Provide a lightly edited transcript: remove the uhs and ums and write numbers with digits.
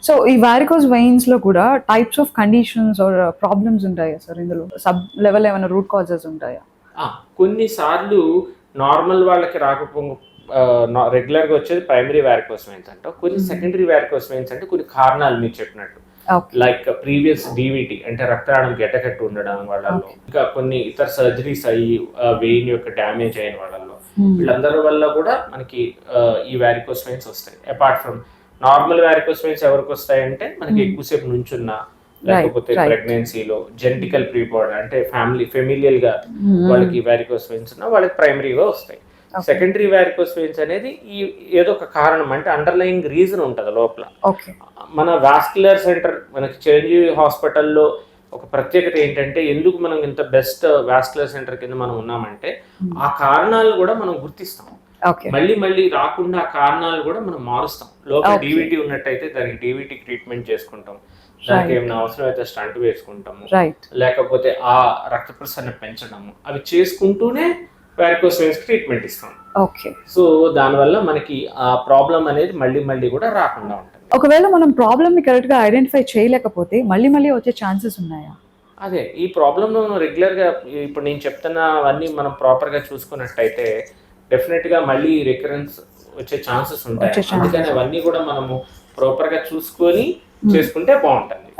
So ఈ varicose veins లో కూడా types of conditions or problems ఉంటాయా సార్? ఇందులో సబ్ లెవెల్ ఏమైనా రూట్ కాజెస్ ఉంటాయా? కొన్నిసార్లు నార్మల్ వాళ్ళకి రాకపో రెగ్యులర్గా వచ్చేది ప్రైమరీ వ్యారికోస్ వెయిన్స్ అంట. కొన్ని సెకండరీ వ్యారికోస్ వెయిన్స్ అంటే కొన్ని కారణాలు మీరు చెప్పినట్టు, లైక్ ప్రీవియస్ డీవీటీ అంటే రక్తనాళం గడ్డకట్టు ఉండడం వాళ్ళలో, ఇంకా కొన్ని ఇతర సర్జరీస్ అయ్యి వెయిన్ యొక్క డ్యామేజ్ అయిన వాళ్ళలో, వీళ్ళందరి వల్ల కూడా మనకి ఈ వ్యారికోస్ వెయిన్స్ వస్తాయి. Apart from normal varicose veins ఎవరికి వస్తాయంటే మనకి ఎక్కువసేపు నుంచున్న, లేకపోతే ప్రెగ్నెన్సీలో జెనెటికల్ ప్రీపోర్డ్ అంటే ఫెమిలియల్ గా వాళ్ళకి వ్యారికోస్ వెయిన్స్ ఉన్న వాళ్ళకి ప్రైమరీగా వస్తాయి. సెకండరీ వ్యారికోస్ వెయిన్స్ అనేది ఏదో ఒక కారణం అంటే అండర్లయింగ్ రీజన్ ఉంటుంది లోపల. మన వాస్కులర్ సెంటర్ మనకి చిరంజీవి హాస్పిటల్లో ఒక ప్రత్యేకత ఏంటంటే ఎందుకు మనం ఇంత బెస్ట్ వాస్కులర్ సెంటర్ కింద మనం ఉన్నామంటే ఆ కారణాలు కూడా మనం గుర్తిస్తాం. మళ్ళీ మళ్ళీ రాకుండా ఆ కారణాలు కూడా మనం మారుస్తాం. లోపల డీవీటీ ఉన్నట్టయితే దానికి డీవీటీ ట్రీట్మెంట్ చేసుకుంటాం, దానికి ఏమైనా అవసరం అయితే స్టంట్ వేసుకుంటాము, లేకపోతే ఆ రక్త ప్రసరణ పెంచడము, అవి చేసుకుంటూనే వారికోస్ వెయిన్స్ ట్రీట్మెంట్ ఇస్తాం. సో దానివల్ల మనకి ఆ ప్రాబ్లం అనేది మళ్ళీ మళ్ళీ కూడా రాకుండా ఉంటుంది. ఒకవేళ మనం ప్రాబ్లమ్ ని కరెక్ట్ గా ఐడెంటిఫై చేయలేకపోతే మళ్ళీ మళ్ళీ వచ్చే ఛాన్సెస్ ఉన్నాయా? అదే ఈ ప్రాబ్లమ్ మనం రెగ్యులర్ గా ఇప్పుడు నేను చెప్తున్నవన్నీ మనం ప్రాపర్ గా చూసుకున్నట్టయితే డెఫినెట్ గా మళ్ళీ రికరెన్స్ వచ్చే ఛాన్సెస్ ఉంటాయి. అందుకని అవన్నీ కూడా మనము ప్రాపర్ గా చూసుకొని చేసుకుంటే బాగుంటుంది.